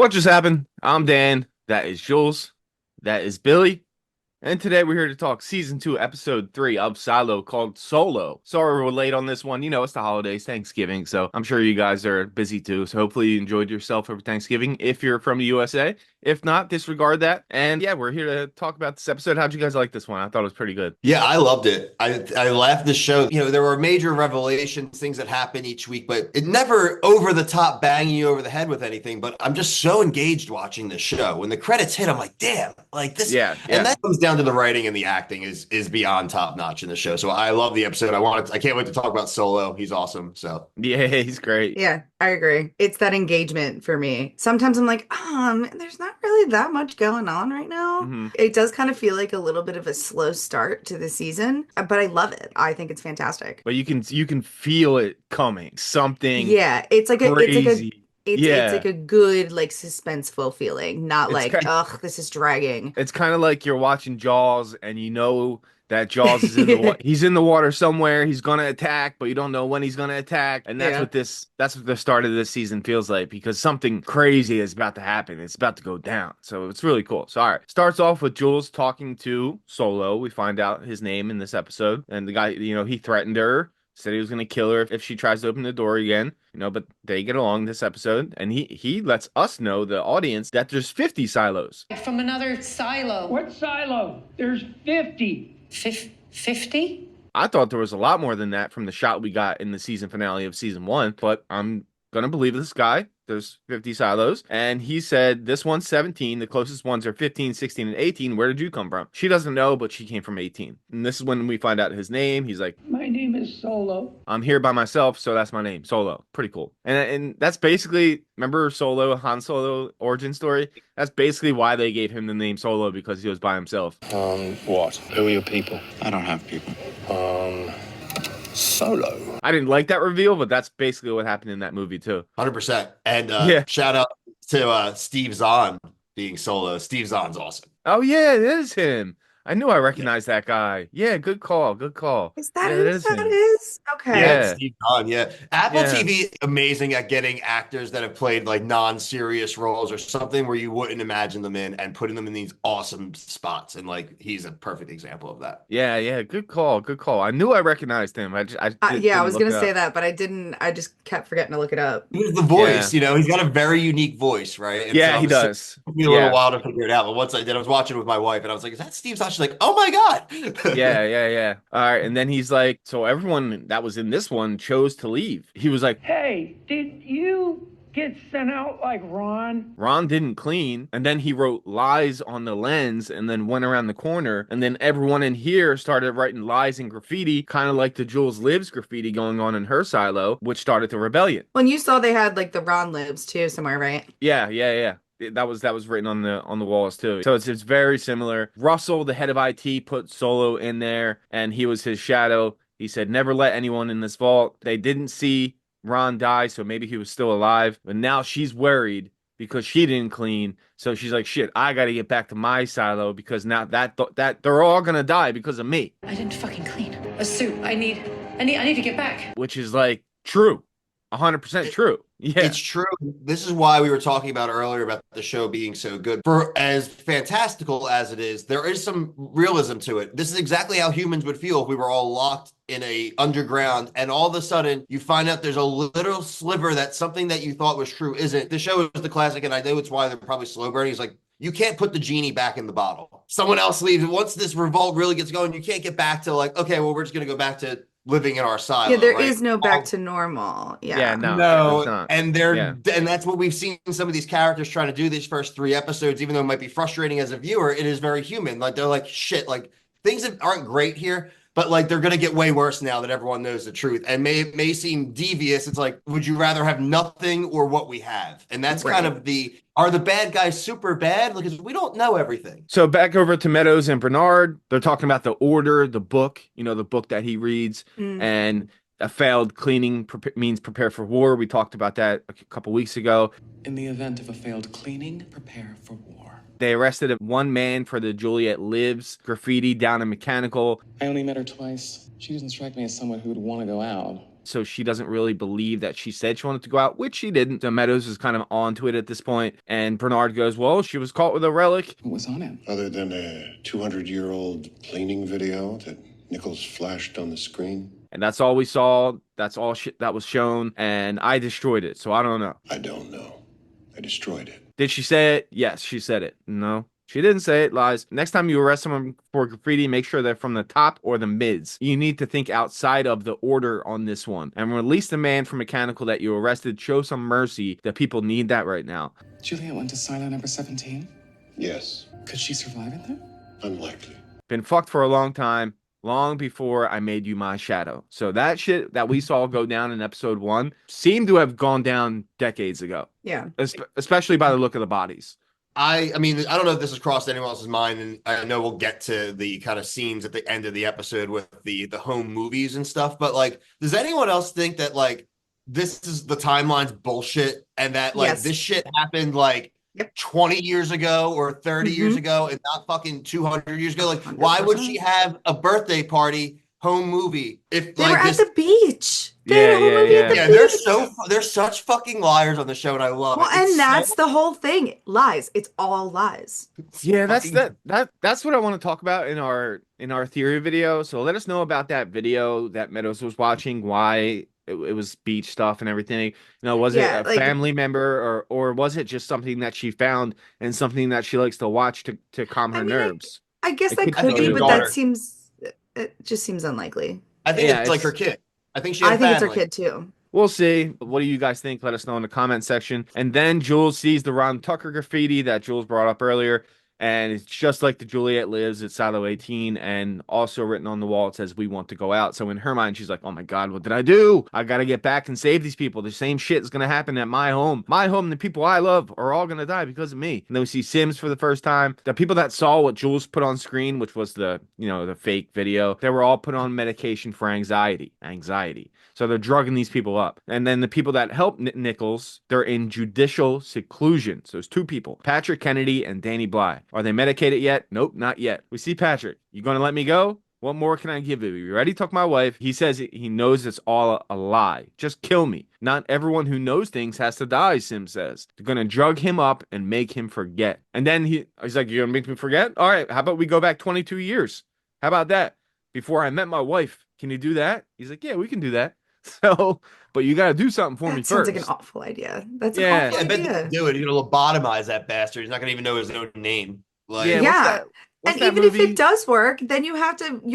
What just happened? I'm Dan. That is Jules. That is Billy. And today we're here to talk season 2, episode 3 of Silo called Solo. Sorry we're late on this one. You know, it's the holidays, Thanksgiving, so I'm sure you guys are busy too. So hopefully you enjoyed yourself over Thanksgiving if you're from the USA. If not, disregard that. And yeah, we're here to talk about this episode. How'd you guys like this one? I thought it was pretty good. Yeah, I loved it. I laughed the show. There were major revelations, things that happen each week, but it never over the top banging you over the head with anything. But I'm just so engaged watching this show. When the credits hit, I'm like, damn, like this. Yeah, And yeah. that comes down to the writing and the acting is beyond top notch in the show. So I love the episode. I can't wait to talk about Solo. He's awesome. So Yeah, he's great. Yeah, I agree. It's that engagement for me. Sometimes I'm like, there's not really that much going on right now. hmm It does kind of feel like a little bit of a slow start to the season, but I love it. I think it's fantastic. But you can feel it coming. Something Yeah, it's like a crazy. it's like Yeah. a good like suspenseful feeling, not It's like, kind ugh, this is dragging. It's kind of like you're watching Jaws and you know that Jaws is in the he's in the water somewhere, he's gonna attack, but you don't know when he's gonna attack. And Yeah. that's what the start of this season feels like because something crazy is about to happen. It's about to go down. So it's really cool. So all right. Starts off with Jules talking to Solo. We find out his name in this episode. And the guy, he threatened her. Said he was going to kill her if she tries to open the door again, but they get along this episode. And he lets us know, the audience, that there's 50 silos. From another silo. What silo? There's 50. 50? I thought there was a lot more than that from the shot we got in the season finale of season 1, but I'm going to believe this guy. There's 50 silos. And he said this one's 17. The closest ones are 15, 16, and 18. Where did you come from? She doesn't know, but she came from 18. And this is when we find out his name. He's like, My name is Solo. I'm here by myself, so that's my name, Solo. Pretty cool. And that's basically, remember Solo, Han Solo origin story? That's basically why they gave him the name Solo, because he was by himself. What? Who are your people? I don't have people. Solo. I didn't like that reveal, but that's basically what happened in that movie too. 100%. And Yeah. shout out to Steve Zahn being Solo. Steve Zahn's awesome. Oh yeah, it is him. I knew I recognized that guy. Yeah, good call. Good call. Is that Yeah, who it is that him. is? Okay. Yeah. Steve Zahn, yeah. Apple Yeah. TV is amazing at getting actors that have played like non-serious roles or something where you wouldn't imagine them in and putting them in these awesome spots. And like he's a perfect example of that. Yeah. Good call. Good call. I knew I recognized him. I just, Yeah, I didn't was look gonna it say up. that, but I didn't. I just kept forgetting to look it up. He was the voice, he's got a very unique voice, right? And Yeah, so he it does. took me a little Yeah. while to figure it out. But once I did, I was watching it with my wife and I was like, is that Steve Zahn? She's like, oh my God. Yeah. All right, and then he's like, so everyone that was in this one chose to leave. He was like, Hey, did you get sent out like Ron? Ron didn't clean, and then he wrote lies on the lens and then went around the corner, and then everyone in here started writing lies and graffiti, kind of like the Jules Lives graffiti going on in her silo, which started the rebellion. When you saw they had like the Ron lives too somewhere, right? Yeah. That was written on the walls too. So it's very similar. Russell, the head of IT, put Solo in there, and he was his shadow. He said, never let anyone in this vault. They didn't see Ron die, so maybe he was still alive. But now she's worried because she didn't clean. So she's like, shit, I got to get back to my silo because now that they're all gonna die because of me. I didn't fucking clean. A suit. I need to get back. Which is like true. 100% true. Yeah. It's true. This is why we were talking about earlier about the show being so good. For as fantastical as it is, there is some realism to it. This is exactly how humans would feel if we were all locked in a underground and all of a sudden you find out there's a little sliver that something that you thought was true isn't. The show is the classic, and I know it's why they're probably slow burning. It's like, you can't put the genie back in the bottle. Someone else leaves. And once this revolt really gets going, you can't get back to like, okay, well, we're just going to go back to living in our silo. Yeah, there right? is no back to normal. Yeah, no. No, it's not. and Yeah. and that's what we've seen some of these characters trying to do these first 3 episodes, even though it might be frustrating as a viewer, it is very human. Like they're like, shit, like things that aren't great here, but like they're gonna get way worse now that everyone knows the truth. And may seem devious. It's like, would you rather have nothing or what we have? And that's kind of are the bad guys super bad? Because we don't know everything. So back over to Meadows and Bernard, they're talking about the order, the book, the book that he reads, and a failed cleaning means prepare for war. We talked about that a couple weeks ago. In the event of a failed cleaning, prepare for war. They arrested one man for the Juliet Lives graffiti down in Mechanical. I only met her twice. She doesn't strike me as someone who would want to go out. So she doesn't really believe that she said she wanted to go out, which she didn't. So Meadows is kind of onto it at this point. And Bernard goes, well, she was caught with a relic. What was on it? Other than a 200-year-old cleaning video that Nichols flashed on the screen? And that's all we saw. That's all that was shown. And I destroyed it. So I don't know. I don't know. I destroyed it. Did she say it? Yes, she said it. No, she didn't say it. Lies. Next time you arrest someone for graffiti, make sure they're from the top or the mids. You need to think outside of the order on this one and release the man from Mechanical that you arrested. Show some mercy. The people need that right now. Juliet went to silo number 17. Yes. Could she survive in there? Unlikely. Been fucked for a long time. Long before I made you my shadow. So that shit that we saw go down in episode 1 seemed to have gone down decades ago. Yeah. Especially by the look of the bodies. I mean, I don't know if this has crossed anyone else's mind, and I know we'll get to the kind of scenes at the end of the episode with the home movies and stuff, but like, does anyone else think that like this is the timeline's bullshit and that like Yes. this shit happened like 20 years ago or 30 years ago and not fucking 200 years ago? Like, why would she have a birthday party home movie if They like were this? at the beach. Yeah, They had a whole yeah, movie at yeah. the Yeah, beach. they're such fucking liars on the show, and I love Well, it. It's and that's so the whole thing. Lies. It's all lies. Yeah, that's fucking- that's what I want to talk about in our theory video. So let us know about that video that Meadows was watching, why it was beach stuff and everything. You know, was Yeah, it a like- family member or was it just something that she found and something that she likes to watch to calm her I mean, nerves? I guess It that could could be be, her but daughter. that seems, it just seems unlikely. I think Yeah, it's like her it's- kid. I think she had I think it's her family. kid too. We'll see. What do you guys think? Let us know in the comment section. And then Jules sees the Ron Tucker graffiti that Jules brought up earlier. And it's just like the Juliet Lives at Silo 18. And also written on the wall, it says, we want to go out. So in her mind, she's like, oh my God, what did I do? I got to get back and save these people. The same shit is going to happen at my home. My home, the people I love are all going to die because of me. And then we see Sims for the first time. The people that saw what Jules put on screen, which was the fake video, they were all put on medication for anxiety. So they're drugging these people up. And then the people that help Nichols, they're in judicial seclusion. So there's 2 people, Patrick Kennedy and Danny Bly. Are they medicated yet? Nope, not yet. We see Patrick. You going to let me go? What more can I give you? You ready? Talk my wife. He says he knows it's all a lie. Just kill me. Not everyone who knows things has to die, Sim says. They're going to drug him up and make him forget. And then he's like, you're going to make me forget? All right, how about we go back 22 years? How about that? Before I met my wife. Can you do that? He's like, yeah, we can do that. So, but you got to do something for me That sounds first. like an awful idea. That's Yeah. an awful I bet they idea. can do it. He's gonna lobotomize that bastard. He's not gonna even know his own name. Like, Yeah, Yeah. what's And that even if movie? it does work, then you're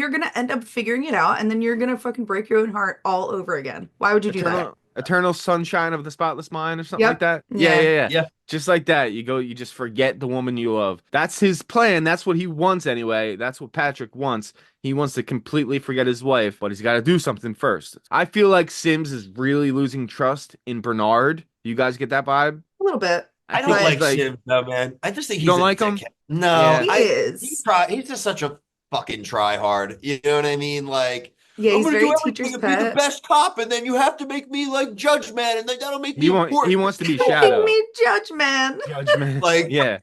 going to end up figuring it out and then you're going to fucking break your own heart all over again. Why would you do that? Eternal Sunshine of the Spotless Mind or something Yep. like that. Yeah. Yeah. Just like that. You just forget the woman you love. That's his plan. That's what he wants anyway. That's what Patrick wants. He wants to completely forget his wife, but he's got to do something first. I feel like Sims is really losing trust in Bernard. You guys get that vibe? A little bit. I don't think like he's Sims though, man. I just think You he's don't a like him? dickhead. No, Yeah. He is. He's just such a fucking tryhard. You know what I mean? Like, Yeah, I'm he's gonna very do everything teacher's to be the pet. best cop, and then you have to make me like judge man, and then that'll make me He important. wants to be Make Shadow. me judge, man. Judgment. Like- yeah.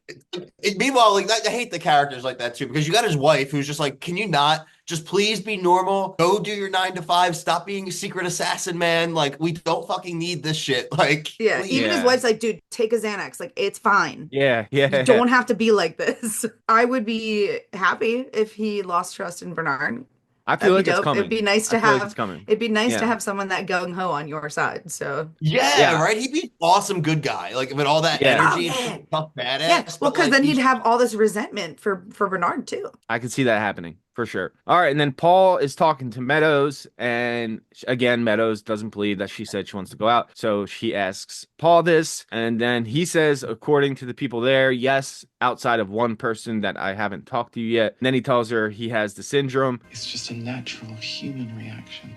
Meanwhile, like I hate the characters like that too, because you got his wife who's just like, can you not just please be normal? Go do your 9 to 5. Stop being a secret assassin, man. Like, we don't fucking need this shit. Like, Yeah, please. even his Yeah. wife's like, dude, take a Xanax. Like, it's fine. Yeah. You don't have to be like this. I would be happy if he lost trust in Bernard. I feel That'd like be it's dope. coming. It'd be nice to I feel like have. it's coming. It'd be nice Yeah. to have someone that gung ho on your side. So Yeah, right. He'd be an awesome good guy. Like with all that Yeah. energy, Oh, and tough badass. yeah, well, but, because like, then he'd he's- have all this resentment for Bernard too. I can see that happening for sure. All right, and then Paul is talking to Meadows, and again, Meadows doesn't believe that she said she wants to go out, so she asks Paul this, and then he says, according to the people there, yes, outside of one person that I haven't talked to you yet. And then he tells her he has the syndrome. It's just a natural human reaction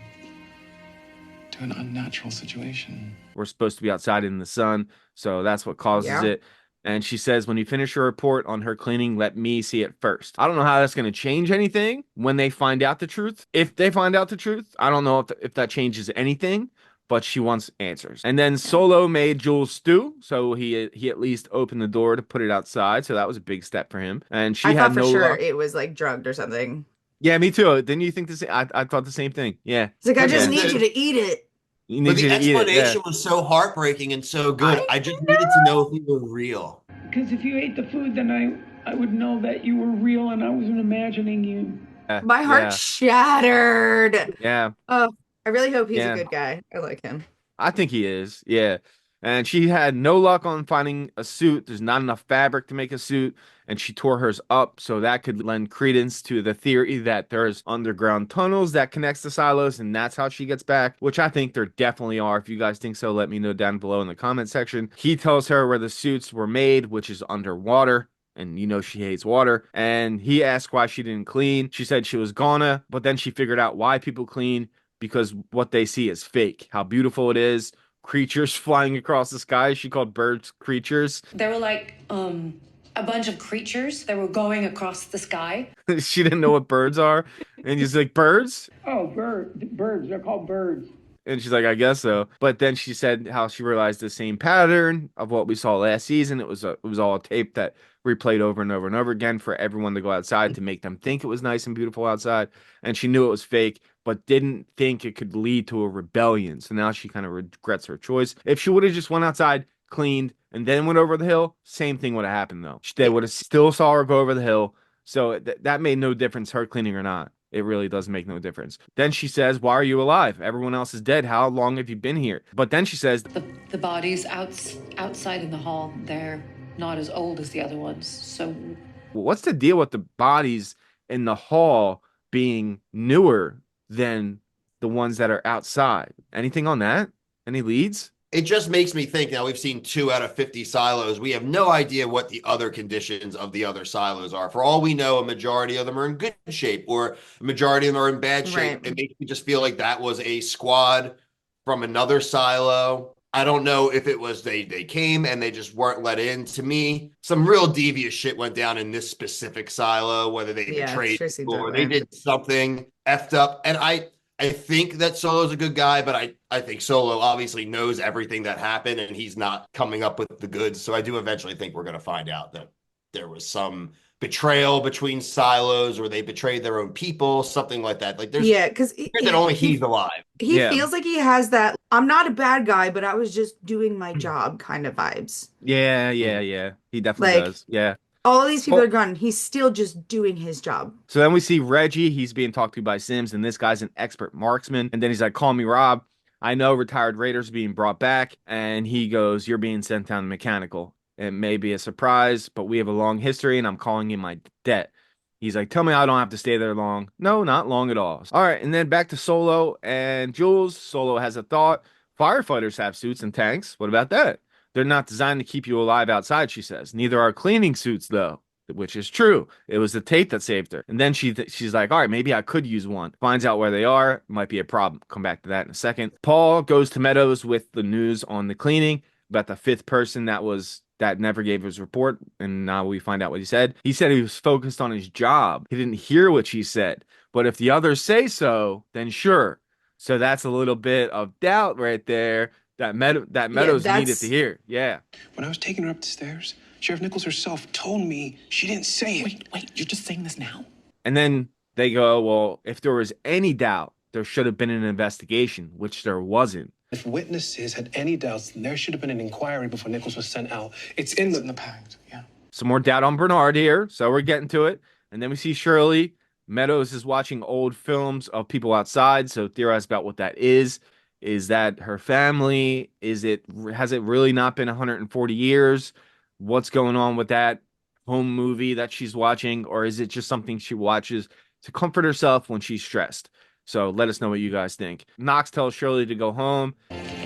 to an unnatural situation. We're supposed to be outside in the sun, so that's what causes Yeah. it. And she says, when you finish your report on her cleaning, let me see it first. I don't know how that's going to change anything when they find out the truth. If they find out the truth, I don't know if that changes anything, but she wants answers. And then Solo made Jules stew, so he at least opened the door to put it outside. So that was a big step for him. And she I had thought for no sure luck. it was like drugged or something. Yeah, me too. Didn't you think the same? I thought the same thing. Yeah. It's like, I just Yeah. need you to eat it. He But needs the you to eat it. Yeah. explanation was so heartbreaking and so good. I just needed to know if he were real. Because if you ate the food, then I would know that you were real and I wasn't imagining you. My heart shattered. Yeah. Oh, I really hope he's a Yeah. good guy. I like him. I think he is. Yeah. And she had no luck on finding a suit. There's not enough fabric to make a suit, and she tore hers up, so that could lend credence to the theory that there's underground tunnels that connects the silos, and that's how she gets back, which I think there definitely are. If you guys think so, let me know down below in the comment section. He tells her where the suits were made, which is underwater. And you know she hates water. And he asked why she didn't clean. She said she was gonna, but then she figured out why people clean, because what they see is fake. How beautiful it is. Creatures flying across the sky. She called birds creatures. There were like a bunch of creatures that were going across the sky. She didn't know what birds are. And he's like, birds? Oh, birds. They're called birds. And she's like, I guess so. But then she said how she realized the same pattern of what we saw last season. It was all a tape that replayed over and over and over again for everyone to go outside to make them think it was nice and beautiful outside. And she knew it was fake, but didn't think it could lead to a rebellion. So now she kind of regrets her choice. If she would have just went outside, cleaned, and then went over the hill, same thing would have happened though. They would have still saw her go over the hill. So that made no difference, her cleaning or not. It really does make no difference. Then she says, why are you alive? Everyone else is dead. How long have you been here? But then she says, The bodies outside in the hall, they're not as old as the other ones. So what's the deal with the bodies in the hall being newer than the ones that are outside? Anything on that? Any leads? It just makes me think. Now, we've seen 2 out of 50 silos. We have no idea what the other conditions of the other silos are. For all we know, a majority of them are in good shape, or a majority of them are in bad shape. Right. It makes me just feel like that was a squad from another silo. I don't know if it was they came and they just weren't let in. To me, some real devious shit went down in this specific silo, whether they betrayed sure seems people or that they way. did something effed up. And I think that Solo's a good guy, but I think Solo obviously knows everything that happened and he's not coming up with the goods. So I do eventually think we're going to find out that there was some betrayal between silos, or they betrayed their own people, something like that. Like there's because that only he's alive. He Yeah. feels like he has that I'm not a bad guy, but I was just doing my job kind of vibes. Yeah. He definitely Like- does. Yeah. All of these people Oh. are gone. He's still just doing his job. So then we see Reggie. He's being talked to by Sims, and this guy's an expert marksman. And then he's like, call me Rob. I know retired Raiders are being brought back. And he goes, you're being sent down to mechanical. It may be a surprise, but we have a long history, and I'm calling you my debt. He's like, tell me I don't have to stay there long. No, not long at all. All right, and then back to Solo and Jules. Solo has a thought. Firefighters have suits and tanks. What about that? They're not designed to keep you alive outside, she says. Neither are cleaning suits, though, which is true. It was the tape that saved her. And then she's like, all right, maybe I could use one. Finds out where they are. Might be a problem. Come back to that in a second. Paul goes to Meadows with the news on the cleaning about the 5th person that never gave his report, and now we find out what he said. He said he was focused on his job. He didn't hear what she said. But if the others say so, then sure. So that's a little bit of doubt right there that Meadows needed to hear. Yeah. When I was taking her up the stairs, Sheriff Nichols herself told me she didn't say it. Wait, you're just saying this now? And then they go, well, if there was any doubt, there should have been an investigation, which there wasn't. If witnesses had any doubts, then there should have been an inquiry before Nichols was sent out. It's in the pact, yeah. Some more doubt on Bernard here, so we're getting to it. And then we see Shirley. Meadows is watching old films of people outside, so theorize about what that is. Is that her family? Has it really not been 140 years? What's going on with that home movie that she's watching? Or is it just something she watches to comfort herself when she's stressed? So let us know what you guys think. Knox tells Shirley to go home.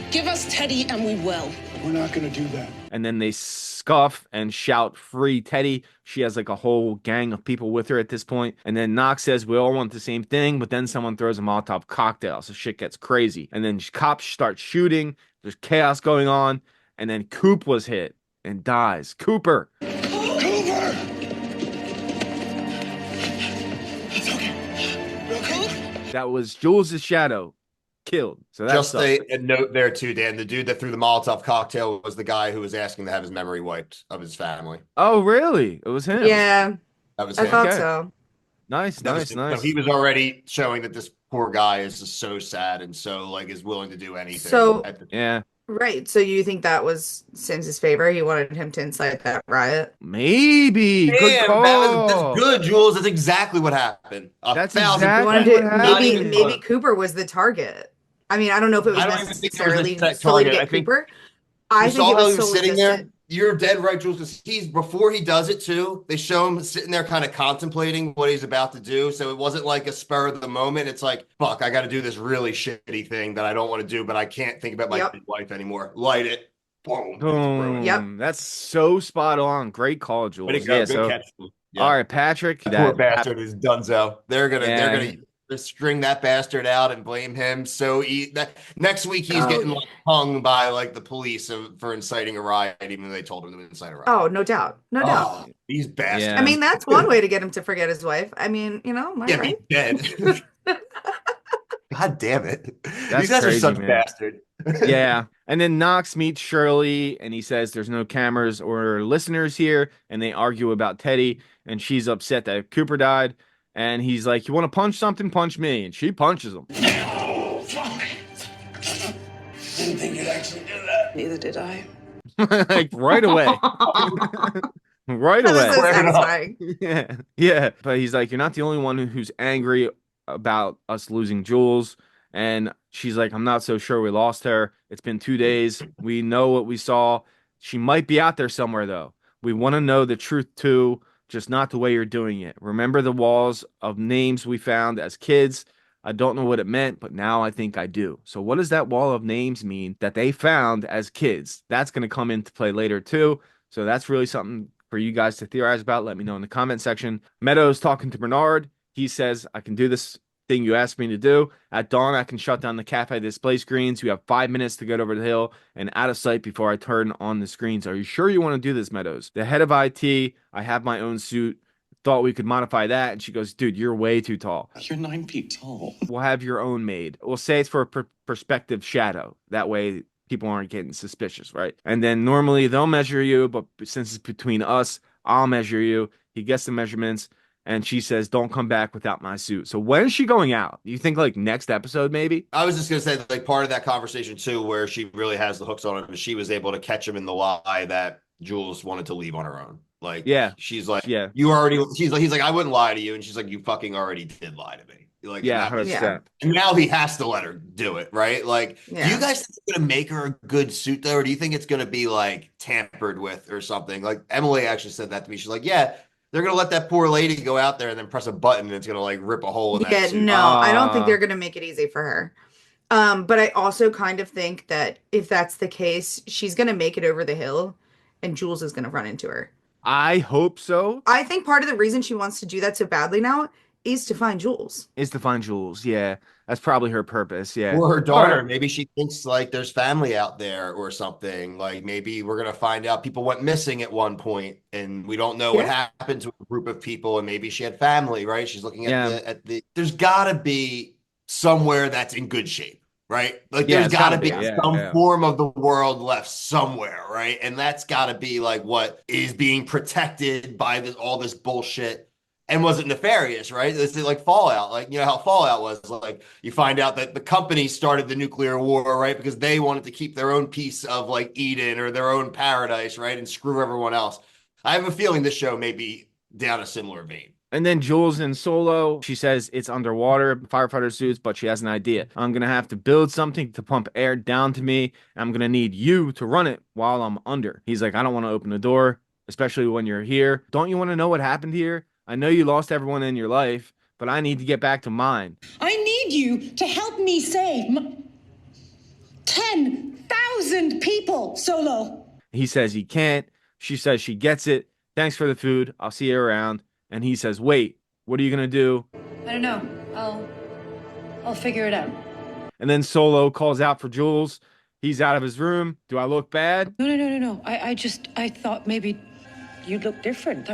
Give us Teddy and we will. We're not going to do that. And then they scuff and shout, free Teddy. She has like a whole gang of people with her at this point. And then Knox says, we all want the same thing. But then someone throws a Molotov cocktail. So shit gets crazy. And then cops start shooting. There's chaos going on. And then Coop was hit and dies. Cooper. Cooper! It's okay. That was Jules' shadow killed. So that's Just a note there too, Dan. The dude that threw the Molotov cocktail was the guy who was asking to have his memory wiped of his family. Oh, really? It was him. Yeah, That was I him. thought Okay. so. Nice. So he was already showing that this poor guy is just so sad and so like is willing to do anything. So Yeah, right. So you think that was Sims's favor? He wanted him to incite that riot. maybe. Good Damn, that's call. good, Jules. That's exactly what happened. That's 1,000. He exactly wanted what to happened. Not maybe even maybe close. Cooper was the target. I mean, I don't know if it was I don't even think there was a necessarily set solely to target. I get think Cooper. you I think saw it how was he was solely sitting just there. You're dead right, Jules, because he's before he does it too. They show him sitting there, kind of contemplating what he's about to do. So it wasn't like a spur of the moment. It's like, fuck, I got to do this really shitty thing that I don't want to do, but I can't think about my Yep. wife anymore. Light it, boom, it's Boom. ruined. Yep. That's so spot on. Great call, Jules. Way to go, Yeah. good So, catch. Yeah. all right, Patrick. Poor bastard is donezo. They're Yeah. gonna string that bastard out and blame him. So next week he's getting like hung by like the police for inciting a riot, even though they told him to incite a riot. Oh, no doubt. No doubt. Oh, these bastards. Yeah. I mean, that's one way to get him to forget his wife. I mean, am I Yeah, right? be dead. God damn it. That's These guys crazy, are such man. bastards. Yeah. And then Knox meets Shirley and he says there's no cameras or listeners here. And they argue about Teddy. And she's upset that Cooper died. And he's like, you want to punch something? Punch me. And she punches him. Oh, fuck. Didn't think you'd actually do that. Neither did I. Like right away. Right That was away. so Square it up. satisfying. Yeah. Yeah. But he's like, you're not the only one who's angry about us losing Jules. And she's like, I'm not so sure we lost her. It's been 2 days. We know what we saw. She might be out there somewhere, though. We want to know the truth, too, just not the way you're doing it. Remember the walls of names we found as kids? I don't know what it meant, but now I think I do. So what does that wall of names mean that they found as kids? That's going to come into play later, too. So that's really something for you guys to theorize about. Let me know in the comment section. Meadows talking to Bernard. He says, I can do this thing you asked me to do. At dawn, I can shut down the cafe display screens. You have 5 minutes to get over the hill and out of sight before I turn on the screens. Are you sure you want to do this, Meadows? The head of IT, I have my own suit. Thought we could modify that. And she goes, dude, you're way too tall. You're 9 feet tall. We'll have your own made. We'll say it's for a perspective shadow. That way people aren't getting suspicious, right? And then normally they'll measure you, but since it's between us, I'll measure you. He gets the measurements. And she says, don't come back without my suit. So when is she going out? You think like next episode, maybe? I was just going to say, like, part of that conversation, too, where she really has the hooks on him, she was able to catch him in the lie that Jules wanted to leave on her own. Like, yeah, she's like, yeah, he's like, I wouldn't lie to you. And she's like, you fucking already did lie to me. Like, yeah, and 100%. and now he has to let her do it, right? Like, do you guys think it's going to make her a good suit, though? Or do you think it's going to be, like, tampered with or something? Like, Emily actually said that to me. She's like, yeah, they're going to let that poor lady go out there and then press a button and it's going to, like, rip a hole in that suit. No, I don't think they're going to make it easy for her. But I also kind of think that if that's the case, she's going to make it over the hill and Jules is going to run into her. I hope so. I think part of the reason she wants to do that so badly now is to find Jules. Is to find Jules. Yeah. That's probably her purpose. Yeah. Or her daughter. Right. Maybe she thinks like there's family out there or something. Like maybe we're going to find out people went missing at one point and we don't know what happened to a group of people. And maybe she had family, right? She's looking at the, there's gotta be somewhere that's in good shape. Right? Like there's gotta be some form of the world left somewhere, right? And that's gotta be like what is being protected by all this bullshit and wasn't nefarious, right? This is like Fallout, like, you know how Fallout was, like you find out that the company started the nuclear war, right? Because they wanted to keep their own piece of like Eden or their own paradise, right? And screw everyone else. I have a feeling this show may be down a similar vein. And then Jules in Solo, she says it's underwater, firefighter suits, but she has an idea. I'm going to have to build something to pump air down to me. And I'm going to need you to run it while I'm under. He's like, I don't want to open the door, especially when you're here. Don't you want to know what happened here? I know you lost everyone in your life, but I need to get back to mine. I need you to help me save 10,000 people, Solo. He says he can't. She says she gets it. Thanks for the food. I'll see you around. And he says, wait, what are you going to do? I don't know. I'll figure it out. And then Solo calls out for Jules. He's out of his room. Do I look bad? No. I thought maybe you'd look different.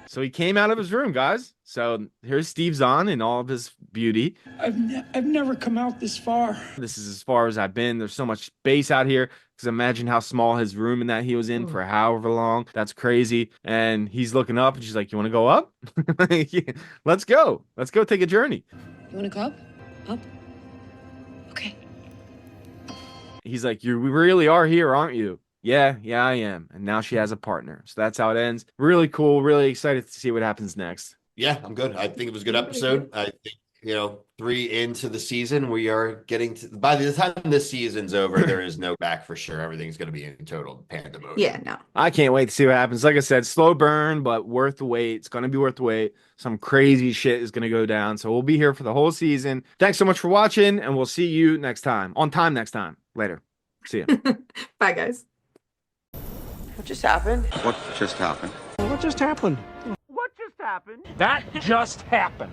So he came out of his room, guys. So here's Steve Zahn in all of his beauty. I've never come out this far. This is as far as I've been. There's so much space out here. Because imagine how small his room and that he was in for however long. That's crazy. And he's looking up and she's like, you want to go up? Let's go. Let's go take a journey. You want to go up? Oh. Okay. He's like, you really are here, aren't you? Yeah, I am. And now she has a partner. So that's how it ends. Really cool. Really excited to see what happens next. Yeah, I'm good. I think it was a good episode. I think, 3 into the season, we are getting to, by the time this season's over, there is no back for sure. Everything's going to be in total pandemonium. Yeah, no. I can't wait to see what happens. Like I said, slow burn, but worth the wait. It's going to be worth the wait. Some crazy shit is going to go down. So we'll be here for the whole season. Thanks so much for watching, and we'll see you next time. On time next time. Later. See ya. Bye, guys. What just happened? What just happened? What just happened? What just happened? That just happened.